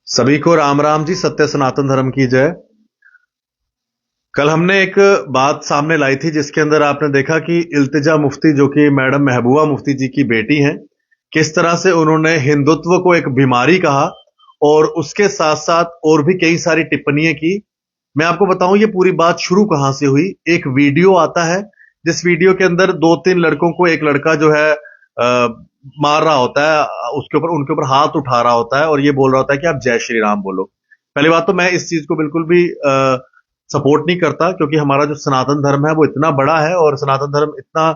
सभी को राम राम जी। सत्य सनातन धर्म की जय। कल हमने एक बात सामने लाई थी जिसके अंदर आपने देखा कि इल्तिजा मुफ्ती, जो कि मैडम महबूबा मुफ्ती जी की बेटी हैं, किस तरह से उन्होंने हिंदुत्व को एक बीमारी कहा और उसके साथ साथ और भी कई सारी टिप्पणियां की। मैं आपको बताऊं ये पूरी बात शुरू कहां से हुई। एक वीडियो आता है जिस वीडियो के अंदर दो तीन लड़कों को एक लड़का जो है मार रहा होता है, उसके ऊपर उनके ऊपर हाथ उठा रहा होता है और ये बोल रहा होता है कि आप जय श्री राम बोलो। पहली बात तो मैं इस चीज को बिल्कुल भी सपोर्ट नहीं करता, क्योंकि हमारा जो सनातन धर्म है वो इतना बड़ा है और सनातन धर्म इतना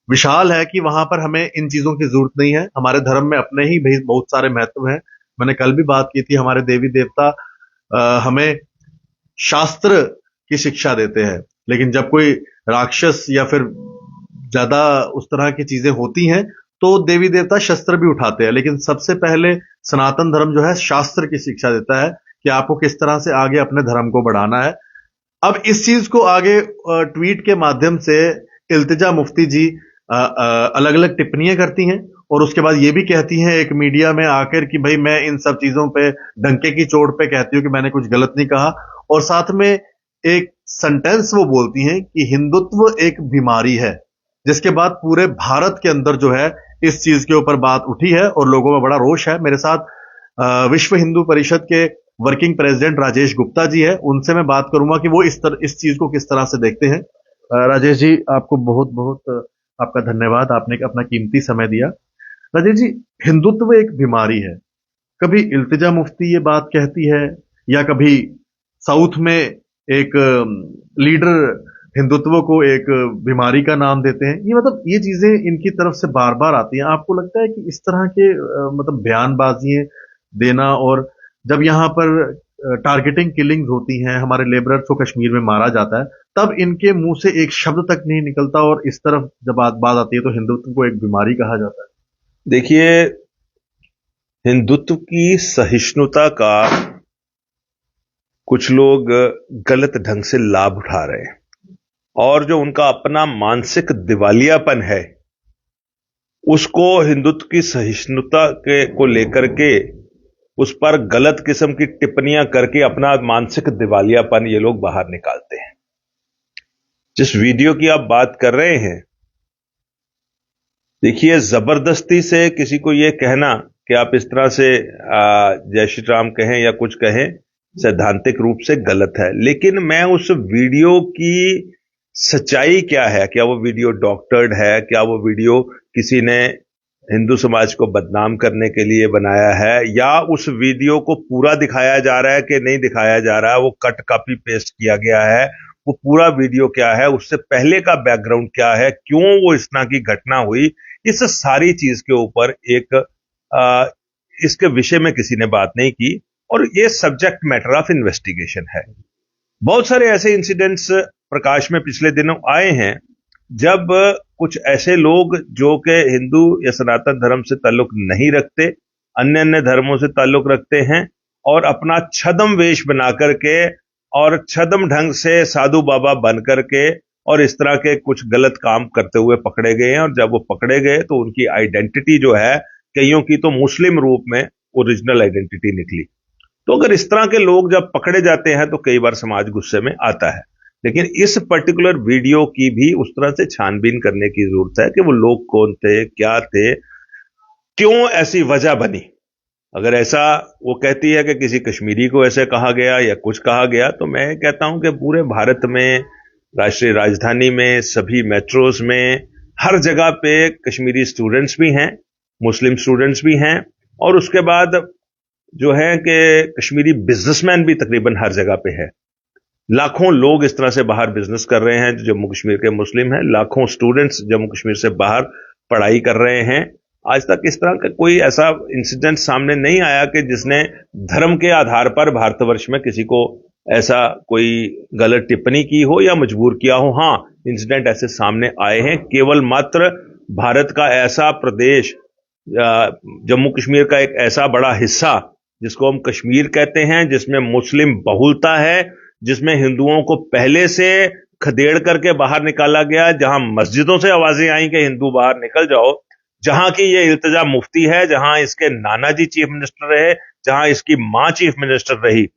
विशाल है कि वहां पर हमें इन चीजों की जरूरत नहीं है। हमारे धर्म में अपने ही भी बहुत सारे महत्व हैं। मैंने कल भी बात की थी, हमारे देवी देवता हमें शास्त्र की शिक्षा देते हैं, लेकिन जब कोई राक्षस या फिर ज्यादा उस तरह की चीजें होती हैं तो देवी देवता शस्त्र भी उठाते हैं। लेकिन सबसे पहले सनातन धर्म जो है शास्त्र की शिक्षा देता है कि आपको किस तरह से आगे अपने धर्म को बढ़ाना है। अब इस चीज को आगे ट्वीट के माध्यम से इल्तिजा मुफ्ती जी अलग अलग टिप्पणियां करती हैं और उसके बाद ये भी कहती हैं एक मीडिया में आकर कि भाई मैं इन सब चीजों पे डंके की चोट पे कहती हूं कि मैंने कुछ गलत नहीं कहा। और साथ में एक सेंटेंस वो बोलती हैं कि हिंदुत्व एक बीमारी है, जिसके बाद पूरे भारत के अंदर जो है इस चीज के ऊपर बात उठी है और लोगों में बड़ा रोष है। मेरे साथ विश्व हिंदू परिषद के वर्किंग प्रेसिडेंट राजेश गुप्ता जी है, उनसे मैं बात करूंगा कि वो इस चीज को किस तरह से देखते हैं। राजेश जी, आपको बहुत बहुत आपका धन्यवाद, आपने अपना कीमती समय दिया। राजेश जी, हिंदुत्व एक बीमारी है, कभी इल्तिजा मुफ्ती ये बात कहती है या कभी साउथ में एक लीडर हिंदुत्व को एक बीमारी का नाम देते हैं। ये मतलब ये चीजें इनकी तरफ से बार बार आती हैं। आपको लगता है कि इस तरह के मतलब बयानबाजियां देना, और जब यहाँ पर टारगेटिंग किलिंग्स होती हैं, हमारे लेबरर्स को कश्मीर में मारा जाता है, तब इनके मुंह से एक शब्द तक नहीं निकलता और इस तरफ जब बात आती है तो हिंदुत्व को एक बीमारी कहा जाता है। देखिए, हिंदुत्व की सहिष्णुता का कुछ लोग गलत ढंग से लाभ उठा रहे हैं और जो उनका अपना मानसिक दिवालियापन है उसको हिंदुत्व की सहिष्णुता को लेकर के उस पर गलत किस्म की टिप्पणियां करके अपना मानसिक दिवालियापन ये लोग बाहर निकालते हैं। जिस वीडियो की आप बात कर रहे हैं, देखिए, जबरदस्ती से किसी को यह कहना कि आप इस तरह से जय श्री राम कहें या कुछ कहें, सैद्धांतिक रूप से गलत है। लेकिन मैं उस वीडियो की सच्चाई क्या है, क्या वो वीडियो डॉक्टर्ड है, क्या वो वीडियो किसी ने हिंदू समाज को बदनाम करने के लिए बनाया है, या उस वीडियो को पूरा दिखाया जा रहा है कि नहीं दिखाया जा रहा है, वो कट कॉपी पेस्ट किया गया है, वो पूरा वीडियो क्या है, उससे पहले का बैकग्राउंड क्या है, क्यों वो इस तरह की घटना हुई, इस सारी चीज के ऊपर इसके विषय में किसी ने बात नहीं की। और ये सब्जेक्ट मैटर ऑफ इन्वेस्टिगेशन है। बहुत सारे ऐसे इंसिडेंट्स प्रकाश में पिछले दिनों आए हैं जब कुछ ऐसे लोग जो कि हिंदू या सनातन धर्म से ताल्लुक नहीं रखते, अन्य अन्य धर्मों से ताल्लुक रखते हैं, और अपना छद्म वेश बना करके और छद्म ढंग से साधु बाबा बन करके और इस तरह के कुछ गलत काम करते हुए पकड़े गए हैं। और जब वो पकड़े गए तो उनकी आइडेंटिटी जो है, कईयों की तो मुस्लिम रूप में ओरिजिनल आइडेंटिटी निकली। तो अगर इस तरह के लोग जब पकड़े जाते हैं तो कई बार समाज गुस्से में आता है। लेकिन इस पर्टिकुलर वीडियो की भी उस तरह से छानबीन करने की जरूरत है कि वो लोग कौन थे, क्या थे, क्यों ऐसी वजह बनी। अगर ऐसा वो कहती है कि किसी कश्मीरी को ऐसे कहा गया या कुछ कहा गया, तो मैं कहता हूं कि पूरे भारत में, राष्ट्रीय राजधानी में, सभी मेट्रोज में, हर जगह पे कश्मीरी स्टूडेंट्स भी हैं, मुस्लिम स्टूडेंट्स भी हैं, और उसके बाद जो है कि कश्मीरी बिजनेसमैन भी तकरीबन हर जगह पे है। लाखों लोग इस तरह से बाहर बिजनेस कर रहे हैं जो जम्मू कश्मीर के मुस्लिम हैं, लाखों स्टूडेंट्स जम्मू कश्मीर से बाहर पढ़ाई कर रहे हैं। आज तक इस तरह का कोई ऐसा इंसिडेंट सामने नहीं आया कि जिसने धर्म के आधार पर भारतवर्ष में किसी को ऐसा कोई गलत टिप्पणी की हो या मजबूर किया हो। हां, इंसिडेंट ऐसे सामने आए हैं, केवल मात्र भारत का ऐसा प्रदेश, जम्मू कश्मीर का एक ऐसा बड़ा हिस्सा जिसको हम कश्मीर कहते हैं, जिसमें मुस्लिम बहुलता है, जिसमें हिंदुओं को पहले से खदेड़ करके बाहर निकाला गया, जहां मस्जिदों से आवाजें आई कि हिंदू बाहर निकल जाओ, जहां की ये इल्तिजा मुफ्ती है, जहां इसके नाना जी चीफ मिनिस्टर रहे, जहां इसकी मां चीफ मिनिस्टर रही,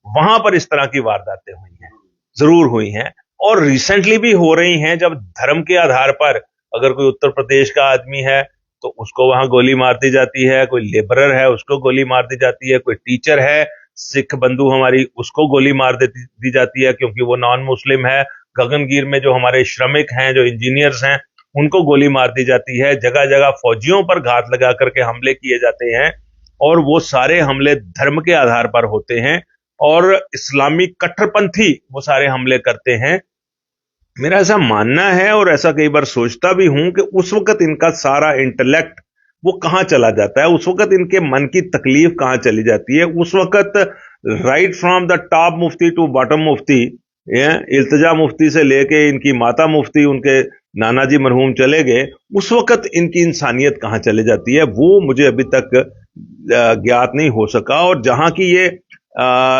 वहां पर इस तरह की वारदातें हुई हैं, जरूर हुई हैं और रिसेंटली भी हो रही हैं। जब धर्म के आधार पर अगर कोई उत्तर प्रदेश का आदमी है तो उसको वहां गोली मार दी जाती है, कोई लेबरर है उसको गोली मार दी जाती है, कोई टीचर है सिख बंधु हमारी उसको गोली मार दी जाती है क्योंकि वो नॉन मुस्लिम है। गगनगीर में जो हमारे श्रमिक हैं, जो इंजीनियर्स हैं, उनको गोली मार दी जाती है। जगह जगह फौजियों पर घात लगा करके हमले किए जाते हैं और वो सारे हमले धर्म के आधार पर होते हैं और इस्लामी कट्टरपंथी वो सारे हमले करते हैं। मेरा ऐसा मानना है और ऐसा कई बार सोचता भी हूं कि उस वक्त इनका सारा इंटेलेक्ट वो कहां चला जाता है, उस वक्त इनके मन की तकलीफ कहां चली जाती है। उस वक्त right from the top Mufti to bottom Mufti, Iltija Mufti से लेके इनकी माता मुफ्ती, उनके नाना जी मरहूम चले गए, उस वक्त इनकी इंसानियत कहां चले जाती है वो मुझे अभी तक ज्ञात नहीं हो सका। और जहां की ये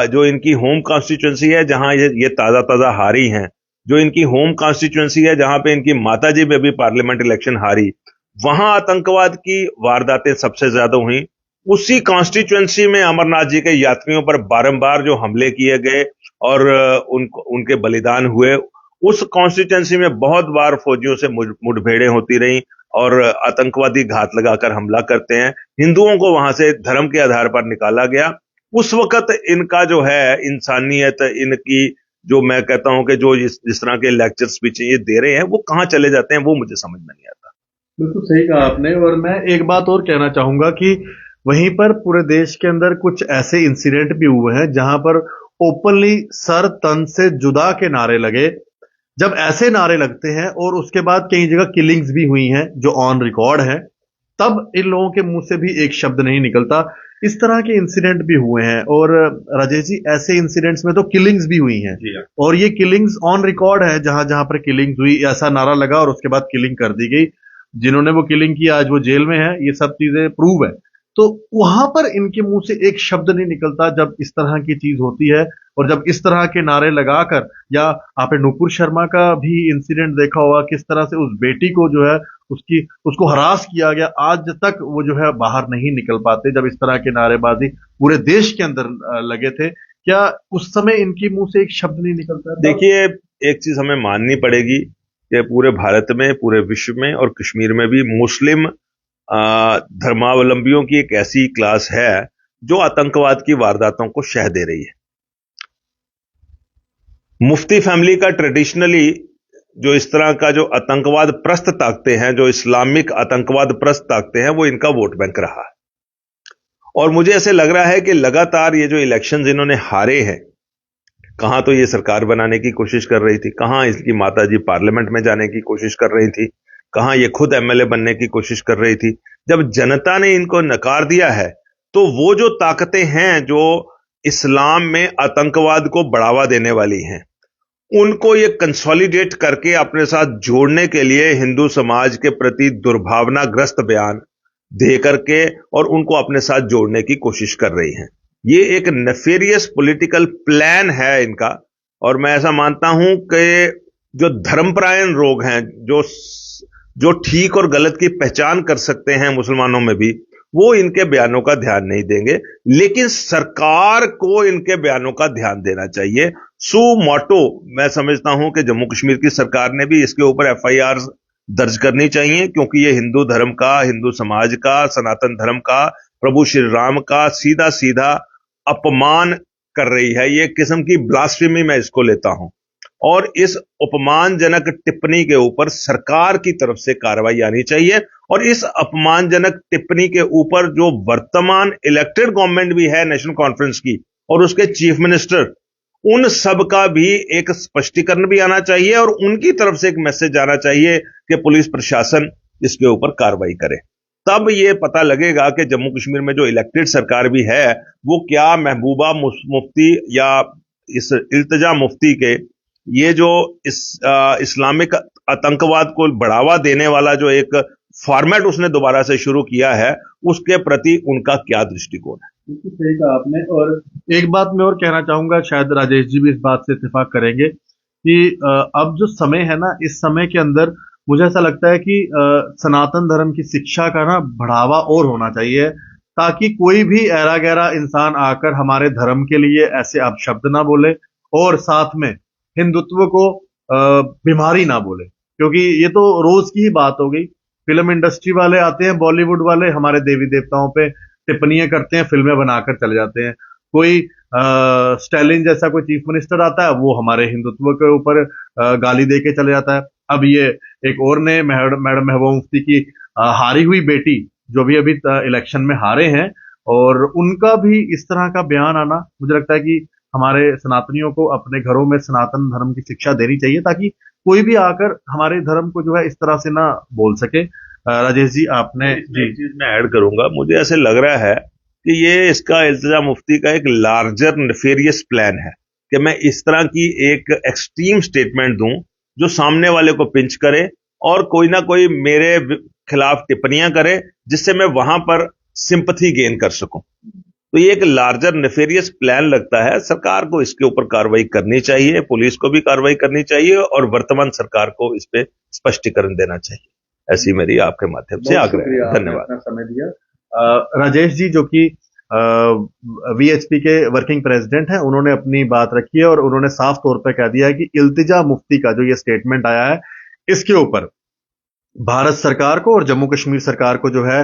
जो इनकी होम कॉन्स्टिट्यूंसी है, जहां ये ताजा ताजा हारी हैं, जो इनकी होम कॉन्स्टिट्यूंसी है जहां पे इनकी माताजी भी अभी पार्लियामेंट इलेक्शन हारी, वहां आतंकवाद की वारदातें सबसे ज्यादा हुई। उसी कॉन्स्टिट्यूंसी में अमरनाथ जी के यात्रियों पर बारंबार जो हमले किए गए और उनके बलिदान हुए, उस कॉन्स्टिट्यूंसी में बहुत बार फौजियों से मुठभेड़ें होती रही और आतंकवादी घात लगाकर हमला करते हैं। हिंदुओं को वहां से धर्म के आधार पर निकाला गया। उस वक्त इनका जो है इंसानियत, इनकी जो मैं कहता हूं कि जो जिस तरह के लेक्चर स्पीच ये दे रहे हैं वो कहां चले जाते हैं वो मुझे समझ में नहीं आता। बिल्कुल सही कहा आपने। और मैं एक बात और कहना चाहूंगा कि वहीं पर पूरे देश के अंदर कुछ ऐसे इंसिडेंट भी हुए हैं जहां पर ओपनली सर तन से जुदा के नारे लगे। जब ऐसे नारे लगते हैं और उसके बाद कई जगह किलिंग्स भी हुई हैं जो ऑन रिकॉर्ड है, तब इन लोगों के मुंह से भी एक शब्द नहीं निकलता। इस तरह के इंसिडेंट भी हुए हैं और राजेश जी ऐसे इंसिडेंट्स में तो किलिंग्स भी हुई हैं और ये किलिंग्स ऑन रिकॉर्ड है। जहां जहां पर किलिंग्स हुई ऐसा नारा लगा और उसके बाद किलिंग कर दी गई। जिन्होंने वो किलिंग की आज वो जेल में है, ये सब चीजें प्रूव है। तो वहां पर इनके मुंह से एक शब्द नहीं निकलता जब इस तरह की चीज होती है और जब इस तरह के नारे लगाकर, या आपने नुपुर शर्मा का भी इंसिडेंट देखा होगा किस तरह से उस बेटी को जो है उसको हरास किया गया, आज तक वो जो है बाहर नहीं निकल पाते जब इस तरह के नारेबाजी पूरे देश के अंदर लगे थे। क्या उस समय इनके मुंह से एक शब्द नहीं निकलता? देखिए, एक चीज हमें माननी पड़ेगी कि पूरे भारत में, पूरे विश्व में और कश्मीर में भी मुस्लिम धर्मावलंबियों की एक ऐसी क्लास है जो आतंकवाद की वारदातों को शह दे रही है। मुफ्ती फैमिली का ट्रेडिशनली जो इस तरह का जो आतंकवाद प्रस्त ताकते हैं, जो इस्लामिक आतंकवाद प्रस्त ताकते हैं, वो इनका वोट बैंक रहा है। और मुझे ऐसे लग रहा है कि लगातार ये जो इलेक्शंस इन्होंने हारे हैं, कहां तो ये सरकार बनाने की कोशिश कर रही थी, कहां इसकी माताजी पार्लियामेंट में जाने की कोशिश कर रही थी, कहां ये खुद एमएलए बनने की कोशिश कर रही थी। जब जनता ने इनको नकार दिया है तो वो जो ताकतें हैं जो इस्लाम में आतंकवाद को बढ़ावा देने वाली हैं, उनको ये कंसोलिडेट करके अपने साथ जोड़ने के लिए हिंदू समाज के प्रति दुर्भावनाग्रस्त बयान दे करके और उनको अपने साथ जोड़ने की कोशिश कर रही हैं। ये एक नेफेरियस पॉलिटिकल प्लान है इनका। और मैं ऐसा मानता हूं कि जो धर्मपरायण लोग हैं, जो ठीक और गलत की पहचान कर सकते हैं मुसलमानों में भी, वो इनके बयानों का ध्यान नहीं देंगे, लेकिन सरकार को इनके बयानों का ध्यान देना चाहिए। सू मोटो मैं समझता हूं कि जम्मू कश्मीर की सरकार ने भी इसके ऊपर एफआईआर दर्ज करनी चाहिए, क्योंकि ये हिंदू धर्म का, हिंदू समाज का, सनातन धर्म का, प्रभु श्री राम का सीधा सीधा अपमान कर रही है। ये किस्म की ब्लास्फेमी मैं इसको लेता हूं और इस अपमानजनक टिप्पणी के ऊपर सरकार की तरफ से कार्रवाई आनी चाहिए। और इस अपमानजनक टिप्पणी के ऊपर जो वर्तमान इलेक्टेड गवर्नमेंट भी है नेशनल कॉन्फ्रेंस की और उसके चीफ मिनिस्टर, उन सब का भी एक स्पष्टीकरण भी आना चाहिए और उनकी तरफ से एक मैसेज आना चाहिए कि पुलिस प्रशासन इसके ऊपर कार्रवाई करे। तब यह पता लगेगा कि जम्मू कश्मीर में जो इलेक्टेड सरकार भी है वो क्या महबूबा मुफ्ती या इस इल्तिजा मुफ्ती के ये जो इस्लामिक आतंकवाद को बढ़ावा देने वाला जो एक फॉर्मेट उसने दोबारा से शुरू किया है, उसके प्रति उनका क्या दृष्टिकोण है। बिल्कुल सही कहा आपने। और एक बात मैं और कहना चाहूंगा, शायद राजेश जी भी इस बात से इत्तेफाक करेंगे कि अब जो समय है ना, इस समय के अंदर मुझे ऐसा लगता है कि सनातन धर्म की शिक्षा का ना बढ़ावा और होना चाहिए, ताकि कोई भी ऐरा गैरा इंसान आकर हमारे धर्म के लिए ऐसे अपशब्द ना बोले, और साथ में हिंदुत्व को बीमारी ना बोले। क्योंकि ये तो रोज की ही बात हो गई, फिल्म इंडस्ट्री वाले आते हैं, बॉलीवुड वाले हमारे देवी देवताओं पे टिप्पणियां करते हैं, फिल्में बनाकर चले जाते हैं। कोई स्टैलिन जैसा कोई चीफ मिनिस्टर आता है, वो हमारे हिंदुत्व के ऊपर गाली दे के चले जाता है। अब ये एक और ने मैडम महबूबा मुफ्ती की हारी हुई बेटी, जो भी अभी इलेक्शन में हारे हैं, और उनका भी इस तरह का बयान आना, मुझे लगता है कि हमारे सनातनियों को अपने घरों में सनातन धर्म की शिक्षा देनी चाहिए, ताकि कोई भी आकर हमारे धर्म को जो है इस तरह से ना बोल सके। राजेश जी, आपने जी चीज मैं ऐड करूंगा, मुझे ऐसे लग रहा है कि ये इसका इल्तिजा मुफ्ती का एक लार्जर नेफेरियस प्लान है कि मैं इस तरह की एक एक्सट्रीम स्टेटमेंट दूं जो सामने वाले को पिंच करे और कोई ना कोई मेरे खिलाफ टिप्पणियां करे, जिससे मैं वहां पर सिंपथी गेन कर सकूं। तो ये एक लार्जर नेफेरियस प्लान लगता है। सरकार को इसके ऊपर कार्रवाई करनी चाहिए, पुलिस को भी कार्रवाई करनी चाहिए और वर्तमान सरकार को इस पे स्पष्टीकरण देना चाहिए। ऐसी मेरी आपके माध्यम से आग्रह है। धन्यवाद। समय दिया। राजेश जी, जो कि वीएचपी के वर्किंग प्रेसिडेंट हैं, उन्होंने अपनी बात रखी है और उन्होंने साफ तौर पर कह दिया है कि इल्तिजा मुफ्ती का जो ये स्टेटमेंट आया है, इसके ऊपर भारत सरकार को और जम्मू कश्मीर सरकार को जो है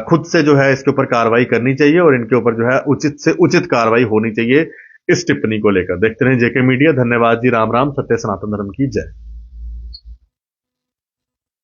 खुद से जो है इसके ऊपर कार्रवाई करनी चाहिए, और इनके ऊपर जो है उचित से उचित कार्रवाई होनी चाहिए इस टिप्पणी को लेकर। देखते रहें जेके मीडिया। धन्यवाद जी। राम राम। सत्य सनातन धर्म की जय।